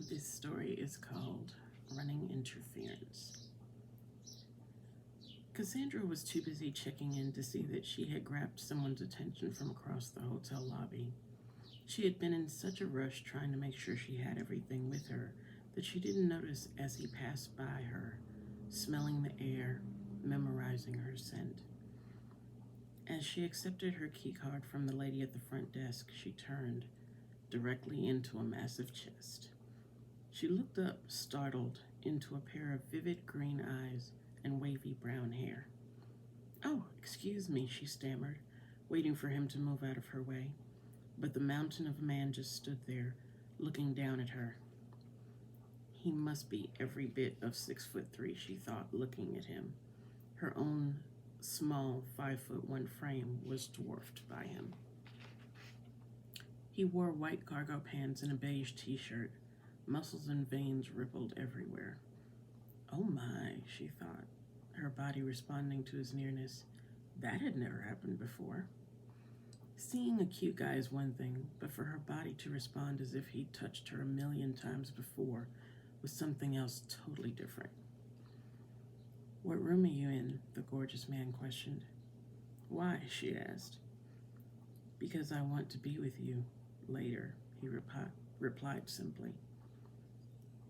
This story is called Running Interference. Cassandra was too busy checking in to see that she had grabbed someone's attention from across the hotel lobby. She had been in such a rush trying to make sure she had everything with her that she didn't notice as he passed by her, smelling the air, memorizing her scent. As she accepted her key card from the lady at the front desk, she turned directly into a massive chest. She looked up, startled, into a pair of vivid green eyes and wavy brown hair. "Oh, excuse me," she stammered, waiting for him to move out of her way. But the mountain of a man just stood there, looking down at her. He must be every bit of 6'3", she thought, looking at him. Her own small 5'1" frame was dwarfed by him. He wore white cargo pants and a beige t-shirt. Muscles and veins rippled everywhere. "Oh my," she thought, her body responding to his nearness. That had never happened before. Seeing a cute guy is one thing, but for her body to respond as if he'd touched her a million times before was something else totally different. "What room are you in?" the gorgeous man questioned. "Why?" she asked. "Because I want to be with you later," he replied simply.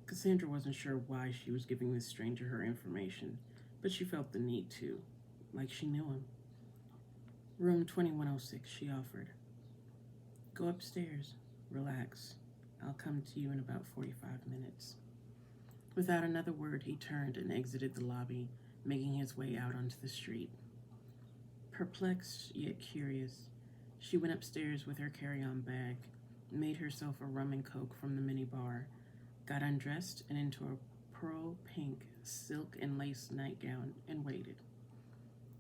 Cassandra wasn't sure why she was giving this stranger her information, but she felt the need to, like she knew him. "Room 2106, she offered. "Go upstairs. Relax. I'll come to you in about 45 minutes. Without another word, he turned and exited the lobby, making his way out onto the street. Perplexed yet curious, she went upstairs with her carry-on bag, made herself a rum and coke from the minibar, got undressed and into a pearl pink silk and lace nightgown, and waited.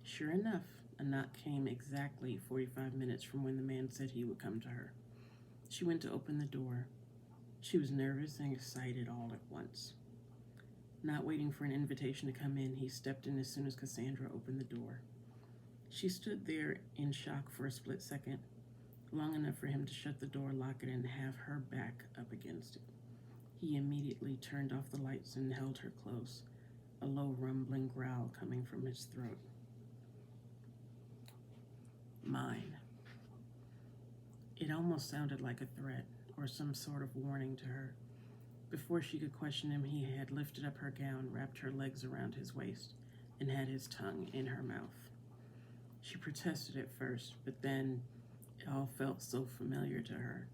Sure enough, a knock came exactly 45 minutes from when the man said he would come to her. She went to open the door. She was nervous and excited all at once. Not waiting for an invitation to come in, he stepped in as soon as Cassandra opened the door. She stood there in shock for a split second, long enough for him to shut the door, lock it, and have her back up against it. He immediately turned off the lights and held her close, a low rumbling growl coming from his throat. "Mine." It almost sounded like a threat or some sort of warning to her. Before she could question him, he had lifted up her gown, wrapped her legs around his waist, and had his tongue in her mouth. She protested at first, but then it all felt so familiar to her.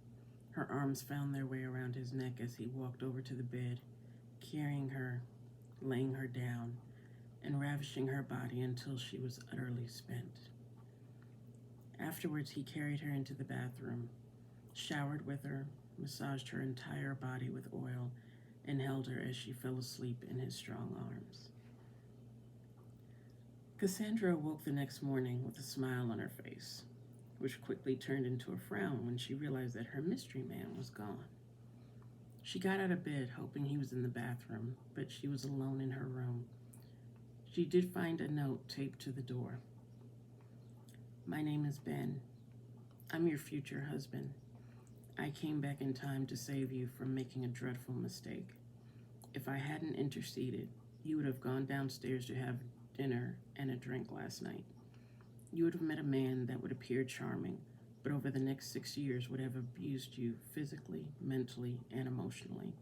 Her arms found their way around his neck as he walked over to the bed, carrying her, laying her down, and ravishing her body until she was utterly spent. Afterwards, he carried her into the bathroom, showered with her, massaged her entire body with oil, and held her as she fell asleep in his strong arms. Cassandra awoke the next morning with a smile on her face, which quickly turned into a frown when she realized that her mystery man was gone. She got out of bed hoping he was in the bathroom, but she was alone in her room. She did find a note taped to the door. "My name is Ben. I'm your future husband. I came back in time to save you from making a dreadful mistake. If I hadn't interceded, you would have gone downstairs to have dinner and a drink last night. You would have met a man that would appear charming, but over the next 6 years would have abused you physically, mentally, and emotionally.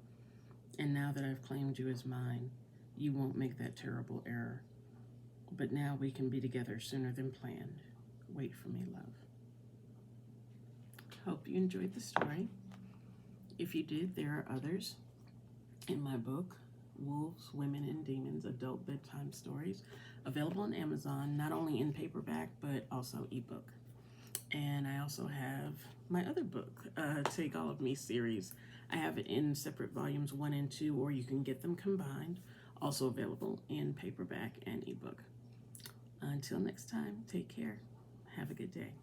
And now that I've claimed you as mine, you won't make that terrible error. But now we can be together sooner than planned. Wait for me, love." Hope you enjoyed the story. If you did, there are others in my book, Wolves, Women, and Demons, Adult Bedtime Stories, available on Amazon, not only in paperback, but also ebook. And I also have my other book, Take All of Me series. I have it in separate volumes 1 and 2, or you can get them combined, also available in paperback and ebook. Until next time, take care. Have a good day.